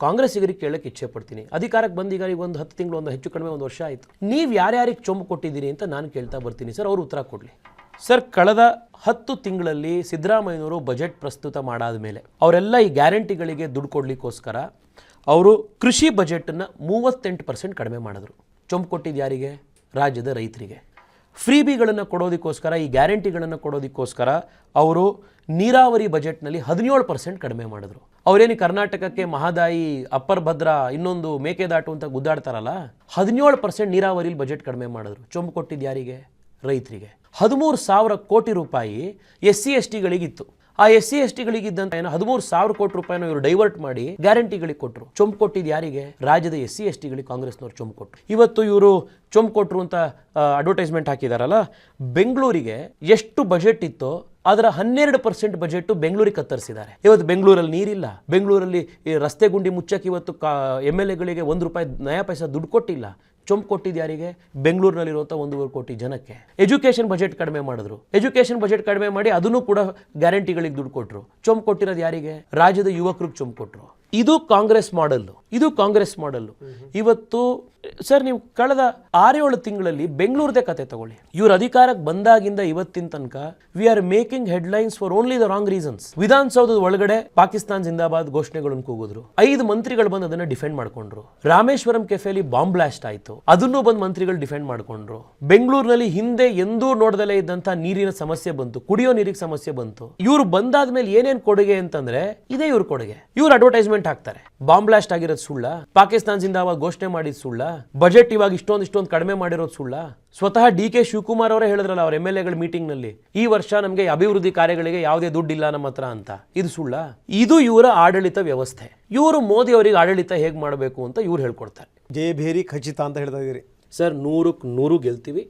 ಕಾಂಗ್ರೆಸ್ಸಿಗರಿಗೆ ಕೇಳಕ್ಕೆ ಇಚ್ಛೆ ಪಡ್ತೀನಿ. ಅಧಿಕಾರಕ್ಕೆ ಬಂದೀಗ ಈಗ ಒಂದು 10 ತಿಂಗಳು, ಒಂದು ಹೆಚ್ಚು ಕಡಿಮೆ 1 ವರ್ಷ ಆಯಿತು. ನೀವು ಯಾರ್ಯಾರಿಗೆ ಚೊಂಬು ಕೊಟ್ಟಿದ್ದೀರಿ ಅಂತ ನಾನು ಕೇಳ್ತಾ ಬರ್ತೀನಿ ಸರ್, ಅವರು ಉತ್ತರ ಕೊಡಲಿ. ಸರ್, ಕಳೆದ 10 ತಿಂಗಳಲ್ಲಿ ಸಿದ್ದರಾಮಯ್ಯನವರು ಬಜೆಟ್ ಪ್ರಸ್ತುತ ಮಾಡಾದ ಮೇಲೆ ಅವರೆಲ್ಲ ಈ ಗ್ಯಾರಂಟಿಗಳಿಗೆ ದುಡ್ಡು ಕೊಡಲಿಕ್ಕೋಸ್ಕರ ಅವರು ಕೃಷಿ ಬಜೆಟನ್ನು 38% ಕಡಿಮೆ ಮಾಡಿದ್ರು. ಚೊಂಬು ಕೊಟ್ಟಿದ್ದು ಯಾರಿಗೆ? ರಾಜ್ಯದ ರೈತರಿಗೆ. ಫ್ರೀಬಿಗಳನ್ನು ಕೊಡೋದಕ್ಕೋಸ್ಕರ, ಈ ಗ್ಯಾರಂಟಿಗಳನ್ನು ಕೊಡೋದಕ್ಕೋಸ್ಕರ ಅವರು ನೀರಾವರಿ ಬಜೆಟ್ನಲ್ಲಿ 17% ಕಡಿಮೆ ಮಾಡಿದ್ರು. ಅವರೇನು ಕರ್ನಾಟಕಕ್ಕೆ ಮಹಾದಾಯಿ, ಅಪ್ಪರ್ ಭದ್ರಾ, ಇನ್ನೊಂದು ಮೇಕೆದಾಟು ಅಂತ ಗುದ್ದಾಡ್ತಾರಲ್ಲ, 17% ನೀರಾವರಿಲಿ ಬಜೆಟ್ ಕಡಿಮೆ ಮಾಡಿದ್ರು. ಚೊಂಬು ಕೊಟ್ಟಿದ್ದು ಯಾರಿಗೆ? ರೈತರಿಗೆ. 13,000 ಕೋಟಿ ರೂಪಾಯಿ SC STಗಳಿಗಿತ್ತು. ಆ SC STಗಳಿಗಿದ್ದಂತ 13,000 ಕೋಟಿ ರೂಪಾಯಿನ ಇವರು ಡೈವರ್ಟ್ ಮಾಡಿ ಗ್ಯಾರಂಟಿಗಳಿಗೆ ಕೊಟ್ಟರು. ಚೊಂಬು ಕೊಟ್ಟಿದ್ದು ಯಾರಿಗೆ? ರಾಜ್ಯದ SC STಗಳಿಗೆ ಕಾಂಗ್ರೆಸ್ನವ್ರು ಚೊಂಬು ಕೊಟ್ಟರು. ಇವತ್ತು ಇವರು ಚೊಂಬು ಕೊಟ್ಟರು ಅಂತ ಅಡ್ವರ್ಟೈಸ್ಮೆಂಟ್ ಹಾಕಿದಾರಲ್ಲ, ಬೆಂಗಳೂರಿಗೆ ಎಷ್ಟು ಬಜೆಟ್ ಇತ್ತೋ ಅದರ 12% ಬಜೆಟ್ ಬೆಂಗಳೂರಿಗೆ ಕತ್ತರಿಸಿದ್ದಾರೆ. ಇವತ್ತು ಬೆಂಗಳೂರಲ್ಲಿ ನೀರಿಲ್ಲ, ಬೆಂಗಳೂರಲ್ಲಿ ರಸ್ತೆ ಗುಂಡಿ ಮುಚ್ಚಕ್ಕೆ ಇವತ್ತು MLAಗಳಿಗೆ 1 ರೂಪಾಯಿ ನಯಾ ಪೈಸಾ ದುಡ್ಡು ಕೊಟ್ಟಿಲ್ಲ. ಚೊಂಬು ಕೊಟ್ಟಿದ್ದು ಯಾರಿಗೆ? ಬೆಂಗಳೂರಿನಲ್ಲಿರುವಂಥ 1.5 ಕೋಟಿ ಜನಕ್ಕೆ. ಎಜುಕೇಷನ್ ಬಜೆಟ್ ಕಡಿಮೆ ಮಾಡಿದ್ರು. ಎಜುಕೇಷನ್ ಬಜೆಟ್ ಕಡಿಮೆ ಮಾಡಿ ಅದನ್ನು ಕೂಡ ಗ್ಯಾರಂಟಿಗಳಿಗೆ ದುಡ್ಡು ಕೊಟ್ಟರು. ಚೊಂಬು ಕೊಟ್ಟಿರೋದು ಯಾರಿಗೆ? ರಾಜ್ಯದ ಯುವಕರಿಗೆ ಚೊಂಬು ಕೊಟ್ಟರು. ಇದು ಕಾಂಗ್ರೆಸ್ ಮಾಡಲ್ಲು, ಇದು ಕಾಂಗ್ರೆಸ್ ಮಾಡಲ್ಲು. ಇವತ್ತು ಸರ್, ನೀವು ಕಳೆದ 6-7 ತಿಂಗಳಲ್ಲಿ ಬೆಂಗಳೂರದೇ ಕತೆ ತಗೊಳ್ಳಿ. ಇವ್ರ ಅಧಿಕಾರಕ್ಕೆ ಬಂದಾಗಿಂದ ಇವತ್ತಿನ ತನಕ we are making headlines for only the wrong reasons. ವಿಧಾನಸೌಧದ ಒಳಗಡೆ ಪಾಕಿಸ್ತಾನ್ ಜಿಂದಾಬಾದ್ ಘೋಷಣೆಗಳನ್ನು ಕೂಗಿದ್ರು. 5 ಮಂತ್ರಿಗಳು ಬಂದು ಅದನ್ನ ಡಿಫೆಂಡ್ ಮಾಡ್ಕೊಂಡ್ರು. ರಾಮೇಶ್ವರಂ ಕೆಫೆಲಿ ಬಾಂಬ್ ಬ್ಲಾಸ್ಟ್ ಆಯ್ತು, ಅದನ್ನು ಬಂದು ಮಂತ್ರಿಗಳು ಡಿಫೆಂಡ್ ಮಾಡ್ಕೊಂಡ್ರು. ಬೆಂಗಳೂರಿನಲ್ಲಿ ಹಿಂದೆ ಎಂದೂ ನೋಡದಲ್ಲೇ ಇದ್ದಂತ ನೀರಿನ ಸಮಸ್ಯೆ ಬಂತು, ಕುಡಿಯೋ ನೀರಿಗೆ ಸಮಸ್ಯೆ ಬಂತು. ಇವ್ರು ಬಂದಾದ್ಮೇಲೆ ಏನೇನ್ ಕೊಡುಗೆ ಅಂತಂದ್ರೆ ಇದೇ ಇವ್ರ ಕೊಡುಗೆ. ಇವ್ರು ಅಡ್ವರ್ಟೈಸ್ಮೆಂಟ್ ಹಾಕ್ತಾರೆ. ಬಾಂಬ್ ಬ್ಲಾಸ್ಟ್ ಆಗಿರೋದು ಸುಳ್ಳ, ಪಾಕಿಸ್ತಾನ್ ಜಿಂದಾಬಾದ್ ಘೋಷಣೆ ಮಾಡಿದ್ ಸುಳ್ಳ, ಬಜೆಟ್ ಇವಾಗ ಇಷ್ಟೊಂದು ಕಡಿಮೆ ಮಾಡಿರೋದು ಸುಳ್ಳ. ಸ್ವತಃ DK ಶಿವಕುಮಾರ್ ಅವರೇ ಹೇಳಿದ್ರಲ್ಲ ಅವ್ರ MLAಗಳ ಮೀಟಿಂಗ್ ನಲ್ಲಿ, ಈ ವರ್ಷ ನಮಗೆ ಅಭಿವೃದ್ಧಿ ಕಾರ್ಯಗಳಿಗೆ ಯಾವುದೇ ದುಡ್ಡಿಲ್ಲ ನಮ್ಮ ಹತ್ರ ಅಂತ. ಇದು ಸುಳ್ಳ? ಇದು ಇವರ ಆಡಳಿತ ವ್ಯವಸ್ಥೆ. ಇವರು ಮೋದಿ ಅವರಿಗೆ ಆಡಳಿತ ಹೇಗೆ ಮಾಡಬೇಕು ಅಂತ ಇವ್ರು ಹೇಳ್ಕೊಡ್ತಾರೆ. ಜಯಭೇರಿ ಖಚಿತ ಅಂತ ಹೇಳ್ತಾ ಇದೀರಿ ಸರ್. 100ಕ್ಕೆ 100 ಗೆಲ್ತೀವಿ.